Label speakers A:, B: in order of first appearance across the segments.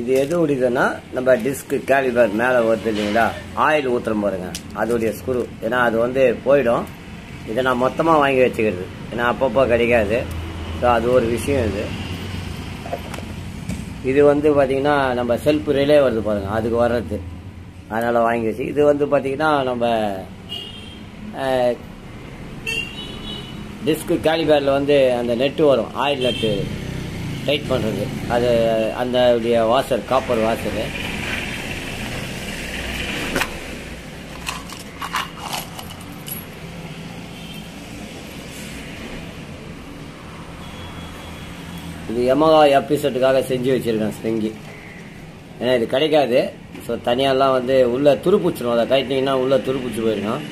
A: இது எது உடையுதுன்னா நம்ம டிஸ்க் கேலிபர் மேலே வருது இல்லைங்களா, ஆயில் ஊற்றுறோம் பாருங்க, அதோடைய ஸ்க்ரூ. ஏன்னா அது வந்து போயிடும். இதை நான் மொத்தமாக வாங்கி வச்சுக்கிறது, ஏன்னா அப்பப்போ கிடைக்காது. ஸோ அது ஒரு விஷயம். இது வந்து பார்த்தீங்கன்னா நம்ம செல்ஃப் ரிலே வருது பாருங்க, அதுக்கு வர்றது, அதனால் வாங்கி வச்சு. இது வந்து பார்த்தீங்கன்னா நம்ம டிஸ்க் கேலிபரில் வந்து அந்த நெட்டு வரும், ஆயில் நெட்டு டைட் பண்ணுறது, அது அந்த வாஷர், காப்பர் வாஷரு. இது யமஹா எபிசோட்டுக்காக செஞ்சு வச்சுருக்கேன் ஸ்ப்ரிங்கி. ஏன்னா இது கிடைக்காது. ஸோ தனியாலாம் வந்து உள்ளே துருப்பிடிச்சிடும், அதை கைட்டிங்கன்னா உள்ளே துருப்பிடிச்சி போயிருக்கோம்.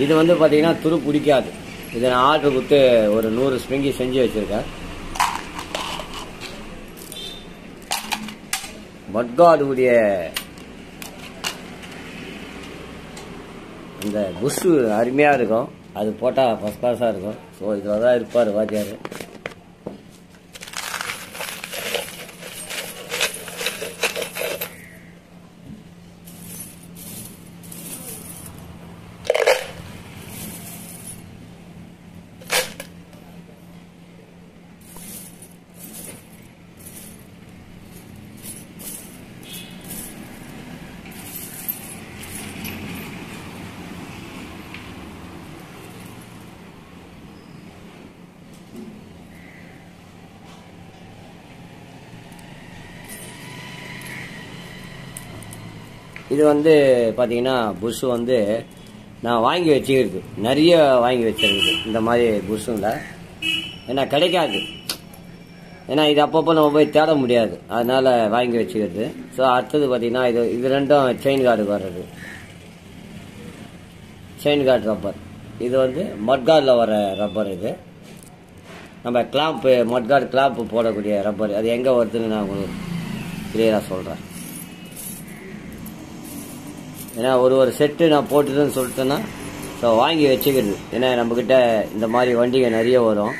A: இது வந்து பார்த்தீங்கன்னா துரு பிடிக்காது. இதை நான் ஆர்டர் கொடுத்து ஒரு 100 ஸ்ப்ரிங்கி செஞ்சு வச்சுருக்கேன். மட்கார்டுடைய அந்த புஷ் அருமையாக இருக்கும், அது போட்டால் ஃபஸ்ட் கிளாஸாக இருக்கும். ஸோ இதில் தான் இருப்பார் வாத்தியார். இது வந்து பார்த்தீங்கன்னா புஷ் வந்து நான் வாங்கி வச்சுக்கிறது, நிறைய வாங்கி வச்சிருக்குது இந்த மாதிரி புஷ்ஷுங்கள. ஏன்னா கிடைக்காது, ஏன்னா இது அப்பப்போ நம்ம போய் தேட முடியாது, அதனால் வாங்கி வச்சுக்கிறது. ஸோ அடுத்தது பார்த்தீங்கன்னா இது ரெண்டும் செயின் கார்டுக்கு வர்றது, செயின் கார்டு ரப்பர். இது வந்து மட்கார்டில் வர ரப்பர். இது நம்ம கிளாம்ப்பு, மட்கார்டு கிளாம்ப்பு போடக்கூடிய ரப்பர். அது எங்கே வருதுன்னு நான் உங்களுக்கு கிளியராக சொல்கிறேன். ஏன்னா ஒரு செட்டு நான் போட்டுதுன்னு சொல்லிட்டேன்னா ஸோ வாங்கி வச்சுக்கிறது. ஏன்னா நம்மக்கிட்ட இந்த மாதிரி வண்டிங்க நிறைய வரும்.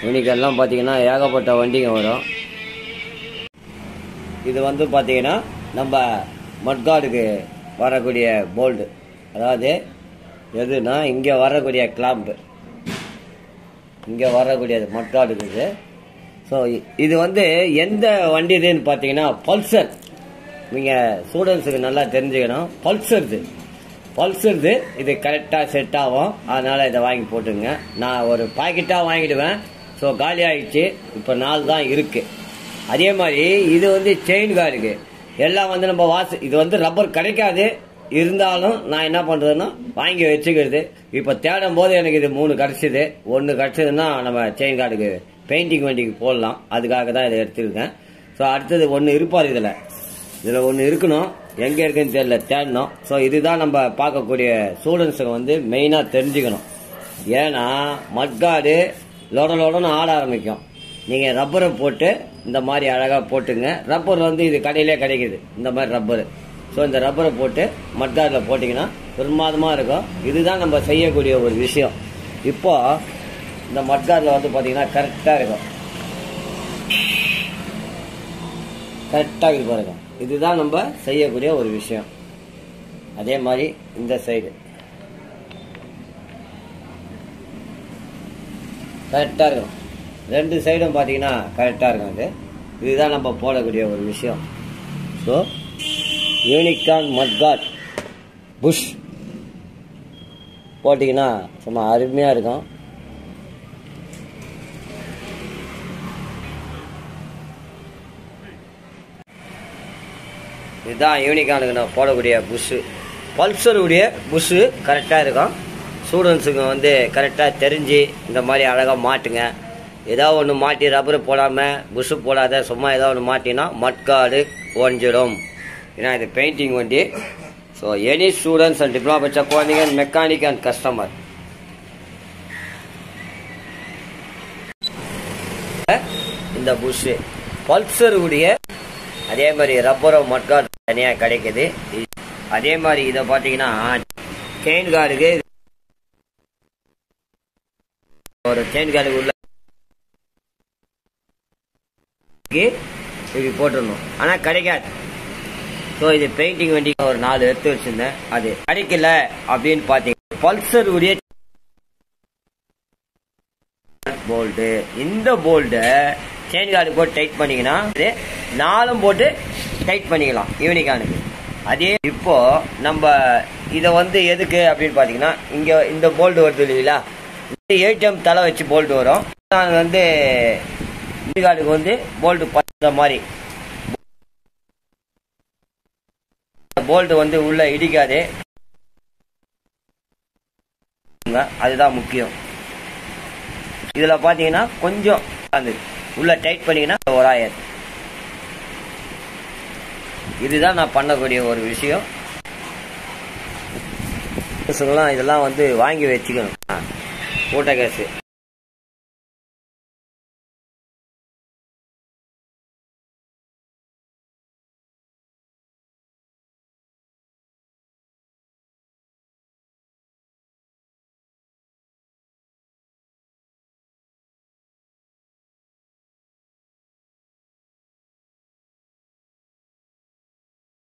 A: யூனிக்கெல்லாம் பார்த்தீங்கன்னா ஏகப்பட்ட வண்டிங்க வரும். இது வந்து பார்த்தீங்கன்னா நம்ம மட்கார்டுக்கு வரக்கூடிய போல்டு, அதாவது எதுனா இங்கே வரக்கூடிய கிளாம்பு, இங்கே வரக்கூடியது மட்கார்டுக்கு இது. ஸோ இது வந்து எந்த வண்டி இதுன்னு பார்த்தீங்கன்னா பல்சர். நீங்கள் ஸ்டூடெண்ட்ஸுக்கு நல்லா தெரிஞ்சுக்கணும், பல்சர்து இது கரெக்டாக செட் ஆகும். அதனால் இதை வாங்கி போட்டுங்க. நான் ஒரு பாக்கெட்டாக வாங்கிடுவேன். ஸோ காலி ஆகிடுச்சு, இப்போ 4 தான் இருக்குது. அதே மாதிரி இது வந்து செயின் கார்டுக்கு எல்லாம் வந்து நம்ம இது வந்து ரப்பர் கிடைக்காது, இருந்தாலும் நான் என்ன பண்ணுறதுன்னா வாங்கி வச்சுக்கிறது. இப்போ தேடும் போது எனக்கு இது 3 கிடச்சிது. 1 கிடச்சதுன்னா நம்ம செயின் கார்டுக்கு பெயிண்டிங் வண்டிக்கு போடலாம், அதுக்காக தான் இதை எடுத்துருக்கேன். ஸோ அடுத்தது 1 இருப்பார், இதில் 1 இருக்கணும், எங்கே இருக்குன்னு தெரியல, தேடணும். ஸோ இதுதான் நம்ம பார்க்கக்கூடிய ஸ்டூடெண்ட்ஸுக்கு வந்து மெயினாக தெரிஞ்சுக்கணும். ஏன்னா மட்கார்டு லொடன்னு ஆட ஆரம்பிக்கும். நீங்கள் ரப்பரை போட்டு இந்த மாதிரி அழகாக போட்டுங்க. ரப்பர் வந்து இது கடையிலே கிடைக்குது, இந்த மாதிரி ரப்பரு. ஸோ இந்த ரப்பரை போட்டு மட்கார்டில் போட்டிங்கன்னா பிரமாதமாக இருக்கும். இதுதான் நம்ம செய்யக்கூடிய ஒரு விஷயம். இப்போ இந்த மட்கார்டில் வந்து பார்த்தீங்கன்னா கரெக்டாக இருக்கும், கரெக்டாக இது பாருங்க. இதுதான் நம்ம செய்யக்கூடிய ஒரு விஷயம். அதே மாதிரி இந்த சைடு கரெக்டாக இருக்கும், 2 சைடும் பார்த்தீங்கன்னா கரெக்டாக இருக்கும். இதுதான் நம்ம போடக்கூடிய ஒரு விஷயம். ஸோ யூனிகார்ன் மட்கார்ட் புஷ் போட்டிங்கன்னா சும்மா அருமையாக இருக்கும். இதுதான் யூனிகானுக்கு நான் போடக்கூடிய புஷ்ஷு. பல்சருடைய புஷ்ஷு கரெக்டாக இருக்கும். ஸ்டூடெண்ட்ஸுக்கு வந்து கரெக்டாக தெரிஞ்சு இந்த மாதிரி அழகாக மாட்டுங்க. ஏதாவது ஒன்று மாட்டி ரப்பரு போடாமல் புஷ்ஷு போடாத சும்மா ஏதாவது ஒன்று மாட்டினா மட்காடு ஓஞ்சிடும். ஏன்னா இது பெயிண்டிங் வண்டி. So any students and diploma படித்த குழந்தைங்க மெக்கானிக் அண்ட் கஸ்டமர் இந்த புஷ்ஷு பல்சருடைய அதே மாதிரி ரப்பரோ மட்காடு தனியாக கிடைக்குது. அதே மாதிரி இதை பார்த்தீங்கன்னா செயின் கார்டுக்கு ஒரு செயின் கார்டுக்கு உள்ள இப்படி போட்டுடணும். ஆனால் கிடைக்காது. ஸோ இது பெயிண்டிங் வண்டி ஒரு 4 எடுத்து வச்சிருந்தேன். அது கிடைக்கல அப்படின்னு பார்த்தீங்கன்னா பல்சர் உடைய போல்டு. இந்த போல்டை செயின் கார்டு போட்டு டைட் பண்ணிங்கன்னா 4 போட்டு டைட் பண்ணிக்கலாம் யூனிகானுக்கு. அதே இப்போ நம்ம இதை வந்து எதுக்கு அப்படின்னு பார்த்தீங்கன்னா இங்கே இந்த போல்டு வருது இல்லைங்களா, இந்த ஏடிஎம் தலை வச்சு போல்டு வரும். நாங்கள் வந்து யூனிகானுக்கு வந்து போல்டு பத்துற மாதிரி போல்டு வந்து உள்ள இடிக்காது. அதுதான் முக்கியம். இதுல பாத்தீங்கன்னா கொஞ்சம் உள்ள டைட் பண்ணீங்கன்னா ஓராயாது. இதுதான் நான் பண்ணக்கூடிய ஒரு விஷயம். இதெல்லாம் வந்து வாங்கி வச்சுக்கணும். மூட்டை கேஸ்